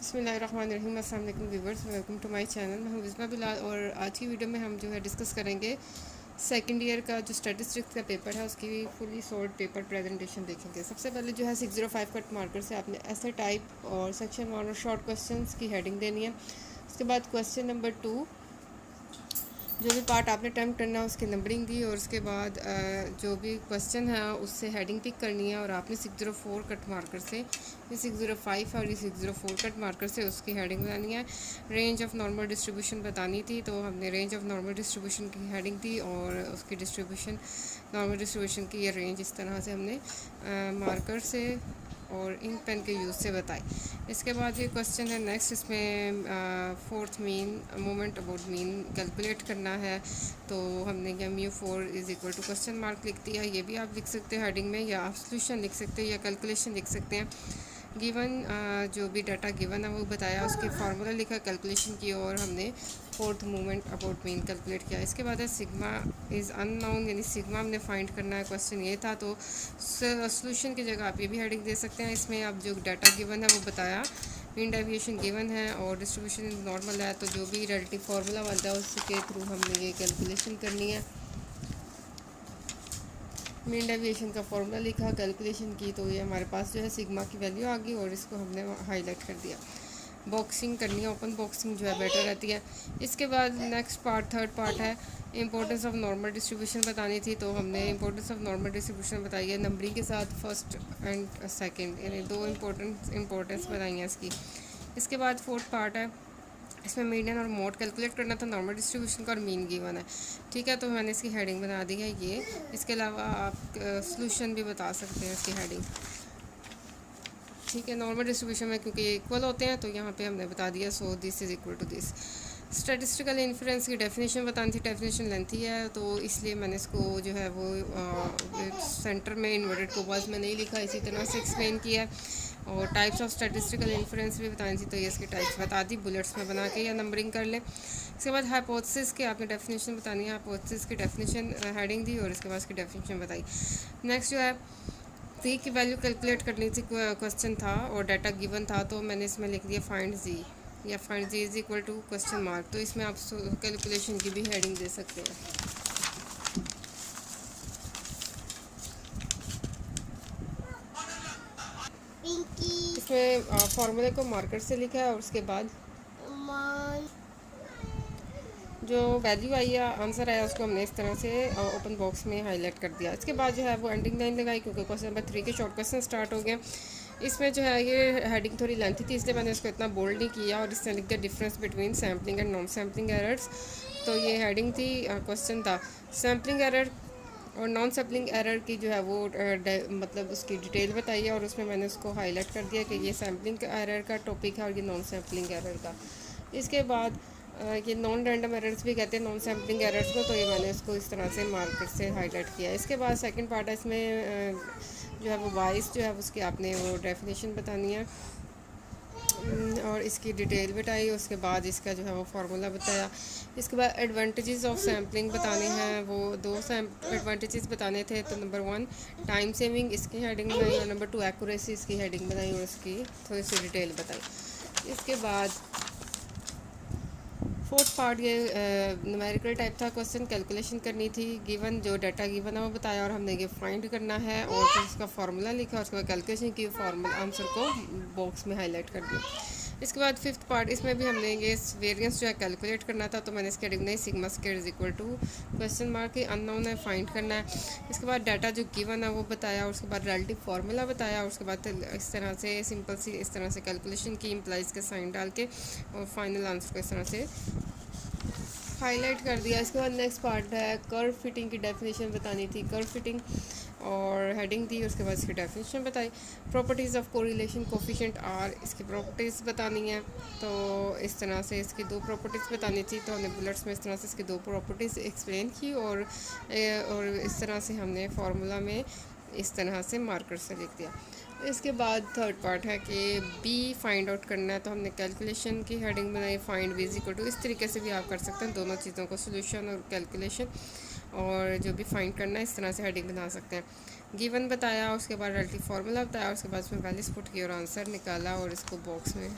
बिस्मिल्लाहिर्रहमानिर्रहीम। अस्सलाम वालेकुम viewers, welcome to my channel. मैं हूँ विस्मा बिलाल और आज की वीडियो में हम जो है डिस्कस करेंगे सेकंड ईयर का जो स्टैटिस्टिक्स का पेपर है उसकी फुली सॉर्ट पेपर प्रेजेंटेशन देखेंगे। सबसे पहले जो है 605 कट मार्कर से आपने ऐसे टाइप और सेक्शन 1 और शॉर्ट क्वेश्चंस की हेडिंग देनी है। उसके बाद क्वेश्चन नंबर 2 जो भी पार्ट आपने अटैम्प्ट करना है उसकी नंबरिंग दी और उसके बाद जो भी क्वेश्चन है उससे हेडिंग पिक करनी है और आपने 604 कट मार्कर से, ये 605 और ये 604 कट मार्कर से उसकी हेडिंग बनानी है। रेंज ऑफ नॉर्मल डिस्ट्रीब्यूशन बतानी थी तो हमने रेंज ऑफ नॉर्मल डिस्ट्रीब्यूशन की हेडिंग दी और उसकी डिस्ट्रीब्यूशन, नॉर्मल डिस्ट्रीब्यूशन की ये रेंज इस तरह से हमने मार्कर से और इंक पेन के यूज़ से बताई। इसके बाद ये क्वेश्चन है नेक्स्ट, इसमें fourth mean moment about mean calculate करना है। तो हमने क्या μ4 is equal to question mark लिख दिया। ये भी आप लिख सकते हैं हेडिंग में, या आप सोल्यूशन लिख सकते हैं या कैलकुलेशन लिख सकते हैं। गिवन जो भी डाटा गिवन है वो बताया, उसके फार्मूला लिखा, कैलकुलेशन की और हमने fourth movement about mean calculate किया। इसके बाद है सिग्मा इज़ अननोन, यानी सिग्मा हमने फाइंड करना है। क्वेश्चन ये था तो सोल्यूशन की जगह आप ये भी हेडिंग दे सकते हैं। इसमें आप जो डाटा गिवन है वो बताया, मीन डेविएशन गिवन है और डिस्ट्रीब्यूशन नॉर्मल है, तो जो भी रिलेटिव फार्मूला बनता है उसके थ्रू हमने ये कैलकुलेशन करनी है। मीन डेविएशन का फार्मूला लिखा, कैलकुलेशन की, तो ये हमारे पास जो है सिग्मा की वैल्यू आ गई और इसको हमने हाईलाइट कर दिया। बॉक्सिंग करनी है, ओपन बॉक्सिंग जो है बेटर रहती है। इसके बाद नेक्स्ट पार्ट, थर्ड पार्ट है इंपॉर्टेंस ऑफ नॉर्मल डिस्ट्रीब्यूशन बतानी थी, तो हमने इंपॉर्टेंस ऑफ नॉर्मल डिस्ट्रीब्यूशन बताई है नंबरिंग के साथ, फर्स्ट एंड सेकंड, यानी दो इंपॉर्टेंस बताई हैं इसकी। इसके बाद फोर्थ पार्ट है, इसमें मीडियन और मोड कैलकुलेट करना था, नॉर्मल डिस्ट्रीब्यूशन का और मीन गिवन है। ठीक है, तो मैंने इसकी हेडिंग बना दी है ये। इसके अलावा आप सोल्यूशन भी बता सकते हैं इसकी हेडिंग। ठीक है, नॉर्मल डिस्ट्रीब्यूशन में क्योंकि ये इक्वल होते हैं तो यहाँ पे हमने बता दिया, so this is equal to this. Statistical influence की डेफिनेशन बतानी थी, डेफिनेशन लेंथी है तो इसलिए मैंने इसको जो है वो सेंटर में इन्वर्टेड कोबाल्स में नहीं लिखा, इसी तरह से एक्सप्लेन किया है। और टाइप्स ऑफ स्टैटिस्टिकल इन्फ्लुएंस भी बतानी थी, तो ये इसके टाइप्स बता दी, बुलेट्स में बना के या नंबरिंग कर लें। इसके बाद हाइपोथेसिस की आपने डेफिनेशन बतानी है, हाइपोथेसिस की डेफिनेशन हेडिंग दी और इसके बाद इसकी डेफिनेशन बताई। नेक्स्ट जो है जी की वैल्यू कैलकुलेट करनी थी, क्वेश्चन था और डाटा गिवन था, तो मैंने इसमें लिख दिया फाइंड जी, या find G is equal to question mark, तो इसमें आप कैलकुलेशन की भी हेडिंग दे सकते हैं। इसमें फार्मूले को मार्कर से लिखा है और उसके बाद जो वैल्यू आई है, आंसर आया, उसको हमने इस तरह से ओपन बॉक्स में हाईलाइट कर दिया। इसके बाद जो है वो एंडिंग लाइन लगाई क्योंकि क्वेश्चन नंबर 3 के शॉर्ट क्वेश्चन स्टार्ट हो गए। इसमें जो है ये हेडिंग थोड़ी लेंथी थी इसलिए मैंने इसको इतना बोल्ड नहीं किया और इसने लिख दिया difference between sampling and non sampling errors. तो ये हेडिंग थी, क्वेश्चन था सैम्पलिंग एरर और नॉन सैम्पलिंग एरर की जो है वो मतलब उसकी डिटेल बताई है और उसमें मैंने उसको हाईलाइट कर दिया कि ये सैम्पलिंग एरर का टॉपिक है और ये नॉन सैम्पलिंग एरर का। इसके बाद ये नॉन रैंडम एरर्स भी कहते हैं नॉन सैम्पलिंग एरर्स को, तो ये मैंने इसको इस तरह से मार्कर से हाईलाइट किया। इसके बाद सेकंड पार्ट है, इसमें जो है वो वाइस जो है उसकी आपने वो डेफिनेशन बतानी है और इसकी डिटेल बताई। उसके बाद इसका जो है वो फार्मूला बताया। इसके बाद एडवांटेजेस ऑफ सैम्पलिंग बताने हैं, वो दो एडवांटेजेस बताने थे, तो नंबर 1 टाइम सेविंग, इसकी हेडिंग बनाई और नंबर 2 एक्यूरेसी, इसकी हेडिंग बनाई और इसकी थोड़ी सी डिटेल बताई। इसके बाद फोर्थ पार्ट ये न्यूमेरिकल टाइप था, क्वेश्चन कैलकुलेशन करनी थी, गिवन जो डाटा गिवन है वो बताया और हमने ये फाइंड करना है और फिर उसका फार्मूला लिखा और उसके बाद कैलकुलेशन की, फार्मूला आंसर को बॉक्स में हाईलाइट कर दिया। इसके बाद फिफ्थ पार्ट, इसमें भी हमने ये वेरिएंस जो है कैलकुलेट करना था, तो मैंने इसके हेडिंग नहीं, sigma square is equal to question mark के अननोन है, फाइंड करना है। इसके बाद डाटा जो गिवन है वो बताया और उसके बाद रिलेटिव फार्मूला बताया और उसके बाद इस तरह से सिंपल सी इस तरह से कैलकुलेशन की, इम्प्लाइज के साइन डाल के और फाइनल आंसर को इस तरह से हाईलाइट कर दिया। इसके बाद नेक्स्ट पार्ट है कर्व फिटिंग की डेफिनेशन बतानी थी, कर्व फिटिंग और हेडिंग दी, उसके बाद इसकी डेफिनेशन बताई। Properties of correlation coefficient R, इसकी प्रॉपर्टीज़ बतानी है, तो इस तरह से इसकी दो प्रॉपर्टीज़ बतानी थी, तो हमने बुलेट्स में इस तरह से इसकी दो प्रॉपर्टीज़ एक्सप्लेन की और इस तरह से हमने फार्मूला में इस तरह से मार्कर से लिख दिया। इसके बाद थर्ड पार्ट है कि बी फाइंड आउट करना है, तो हमने कैलकुलेशन की हेडिंग बनाई, find B is equal to, इस तरीके से भी आप कर सकते हैं दोनों चीज़ों को, सोल्यूशन और कैलकुलेशन, और जो भी फाइंड करना है इस तरह से हेडिंग बना सकते हैं। गिवन बताया, उसके बाद रिलेटिव फार्मूला बताया, उसके बाद उसमें वैल्यूज पुट की और आंसर निकाला और इसको बॉक्स में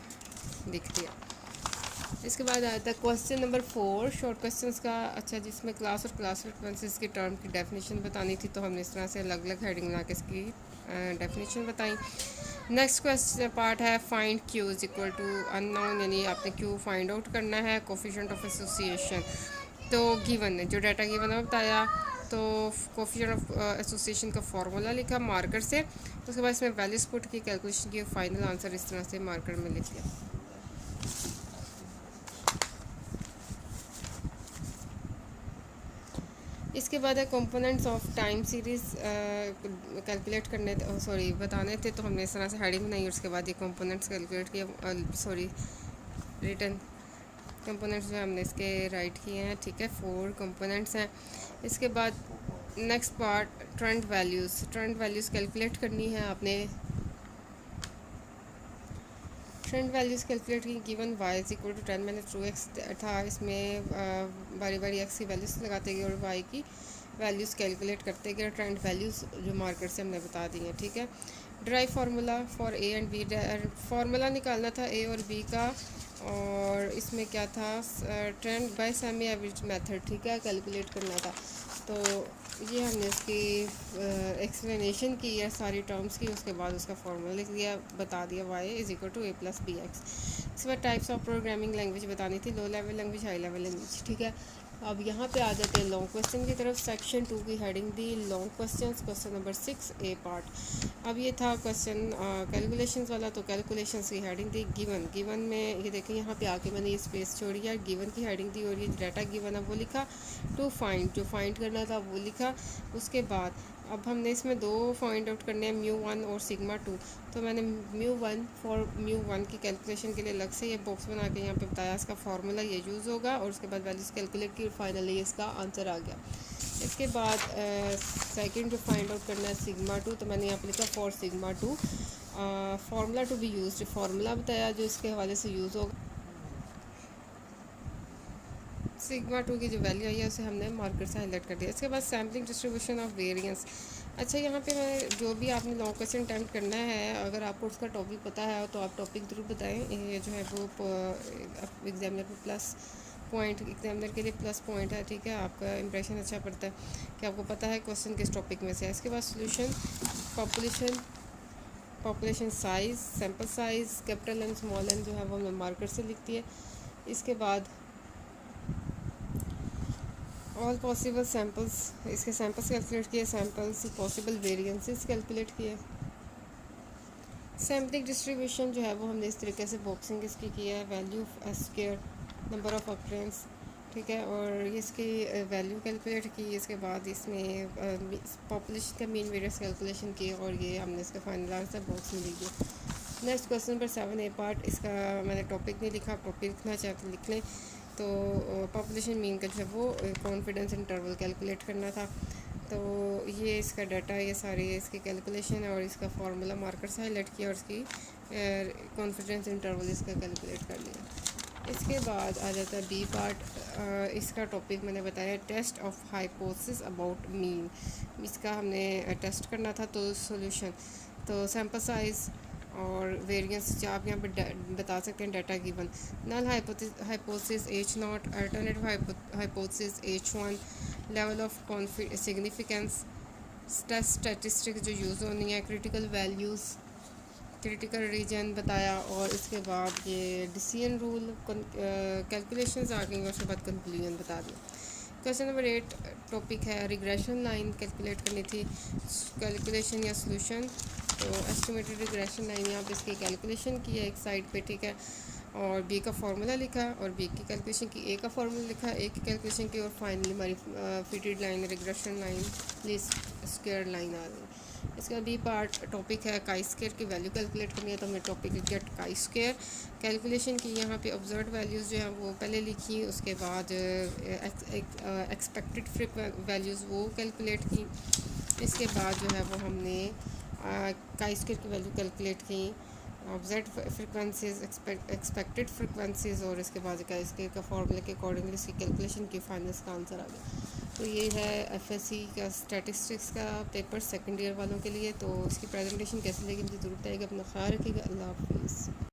लिख दिया। इसके बाद आता है क्वेश्चन नंबर 4 शॉर्ट क्वेश्चंस का। अच्छा, जिसमें क्लास और क्लास फ्रिक्वेंसीज की टर्म की डेफिनेशन बतानी थी, तो हमने इस तरह से अलग अलग हेडिंग बना के इसकी डेफिनेशन बताई। नेक्स्ट क्वेश्चन पार्ट है find Q is equal to unknown, यानी आपने क्यू फाइंड आउट करना है। कोफिशिएंट ऑफ एसोसिएशन, तो गिवन है जो डाटा गिवन है बताया, तो कोफिशिएंट ऑफ एसोसिएशन का फार्मूला लिखा मार्कर से। उसके बाद इसमें वैल्यूज पुट की, कैलकुलेशन की, फाइनल आंसर इस तरह से मार्कर में लिख दिया। इसके बाद है components of time series calculate करने, सॉरी बताने थे, तो हमने इस तरह से हेडिंग बनाई। उसके बाद ये कंपोनेंट्स कैलकुलेट किया, सॉरी रिटर्न कंपोनेंट्स जो हमने इसके राइट किए हैं, ठीक है। 4 कंपोनेंट्स हैं। इसके बाद next part trend values calculate करनी है आपने। ट्रेंड वैल्यूज़ कैलकुलेट की, given Y is equal to 10 मैंने ट्रू एक्स था, इसमें बारी बारी एक्स की वैल्यूज़ लगाते गए और वाई की वैल्यूज़ कैलकुलेट करते गए। ट्रेंड वैल्यूज़ जो मार्कर से हमने बता दी हैं, ठीक है। Drive formula for A and B, formula निकालना था ए और बी का, और इसमें क्या था trend bye semi average method, ठीक है, कैलकुलेट करना था। तो ये हमने इसकी एक्सप्लेनेशन की है सारी टर्म्स की। उसके बाद उसका फार्मूला लिख दिया, बता दिया Y is equal to A plus B X. इसके बाद टाइप्स ऑफ प्रोग्रामिंग लैंग्वेज बतानी थी, low level language, high level language, ठीक है। अब यहाँ पे आ जाते हैं लॉन्ग क्वेश्चन की तरफ। सेक्शन 2 की हेडिंग दी लॉन्ग क्वेश्चन नंबर 6 ए पार्ट। अब ये था क्वेश्चन कैलकुलेशंस वाला, तो कैलकुलेशंस की हेडिंग दी गिवन में, ये देखें यहाँ पे आके मैंने ये स्पेस छोड़ी है, गिवन की हेडिंग दी और ये डाटा गिवन है वो लिखा। टू फाइंड, जो फाइंड करना था वो लिखा। उसके बाद अब हमने इसमें 2 फाइंड आउट करने हैं, μ1 और σ2। तो मैंने μ1 फॉर μ1 की कैलकुलेशन के लिए अलग से ये बॉक्स बना के यहाँ पे बताया, इसका फार्मूला ये यूज़ होगा, और उसके बाद वैल्यूज़ कैलकुलेट की और फाइनली इसका आंसर आ गया। इसके बाद सेकंड जो फाइंड आउट करना है σ2, तो मैंने यहाँ पे लिखा for σ2 formula to be used, formula बताया जो इसके हवाले से यूज़ होगा। σ2 की जो वैल्यू आई है उसे हमने मार्कर से हाईलाइट कर दिया। इसके बाद सैम्पलिंग डिस्ट्रीब्यूशन ऑफ वेरिएंस। अच्छा, यहाँ पे मैं जो भी आपने लॉन्ग क्वेश्चन अटैम्प्ट करना है, अगर आपको उसका टॉपिक पता है तो आप टॉपिक ज़रूर बताएं। ये जो है वो एग्जामिनर पर प्लस पॉइंट, एग्जामिनर के लिए प्लस पॉइंट है, ठीक है। आपका इंप्रेशन अच्छा पड़ता है कि आपको पता है क्वेश्चन किस टॉपिक में से है। इसके बाद solution, population size, sample size, capital and small N जो है वो हमने मार्कर से लिखती है। इसके बाद ऑल पॉसिबल सैम्पल्स, इसके सैम्पल्स कैलकुलेट किए, सैम्पल्स पॉसिबल वेरिएंसेस कैलकुलेट किए। सैम्पलिंग डिस्ट्रीब्यूशन जो है वो हमने इस तरीके से बॉक्सिंग इसकी की है, value S square, number of occurrences, ठीक है, और इसकी वैल्यू कैलकुलेट की। इसके बाद इसमें पॉपुलेशन का मीन वेरियंस कैलकुलेशन की, और ये हमने इसका फाइनल आंसर बॉक्स में लिख दिया। नेक्स्ट क्वेश्चन नंबर 7 ए पार्ट, इसका मैंने टॉपिक नहीं लिखा, टॉपिक लिखना चाहे तो लिख लें। तो पॉपुलेशन मीन का जो है वो कॉन्फिडेंस इंटरवल कैलकुलेट करना था। तो ये इसका डाटा, ये सारी इसकी कैलकुलेशन है, और इसका फार्मूला मार्कर से हाईलाइट किया, और इसकी कॉन्फिडेंस इंटरवल इसका कैलकुलेट कर लिया। इसके बाद आ जाता है बी पार्ट। इसका टॉपिक मैंने बताया test of hypothesis about mean. इसका हमने टेस्ट करना था, तो सॉल्यूशन, तो सैम्पल साइज़ और वेरिएंस जो आप यहाँ पर बता सकते हैं, data given, null hypothesis H0, alternative hypothesis H1, level of significance, statistics जो यूज़ होनी है, क्रिटिकल वैल्यूज़, क्रिटिकल रीजन बताया, और इसके बाद ये डिसीजन रूल कैलकुलेशंस आ गई, और उसके बाद कंक्लूजन बता दिया। क्वेश्चन नंबर 8 टॉपिक है रिग्रेशन लाइन कैलकुलेट करनी थी, कैलकुलेशन या सोल्यूशन। तो एस्टिमेटेड रिग्रेशन लाइन यहाँ पे इसकी कैलकुलेशन की है एक साइड पे, ठीक है, और बी का फार्मूला लिखा, और बी की कैलकुलेशन की, ए का फार्मूला लिखा, ए की कैलकुलेशन की, और फाइनली हमारी fitted line regression line least square line आ गई। इसका बी पार्ट टॉपिक है काई स्क्वायर की वैल्यू कैलकुलेट करनी है, तो हमने टॉपिक लिखा काई स्क्वायर, कैलकुलेशन की यहाँ पे ऑब्जर्व वैल्यूज़ जो है वो पहले लिखी, उसके बाद एक्सपेक्टेड वैल्यूज़ वो कैलकुलेट की। इसके बाद जो है वो हमने काई स्क्वायर की वैल्यू कैलकुलेट की, ऑब्जर्व फ्रिक्वेंसीज, एक्सपेक्टेड फ्रिक्वेंसीज, और इसके बाद काई स्क्वायर का फार्मूला के अकॉर्डिंगली इसकी कैलकुलेशन की, फाइनल इसका आंसर आ गया। तो ये है एफएससी का स्टैटिस्टिक्स का पेपर सेकंड ईयर वालों के लिए। तो इसकी प्रेजेंटेशन कैसी लगी मुझे ज़रूर बताइएगा। अपना ख्याल रखिएगा। अल्लाह हाफिज़।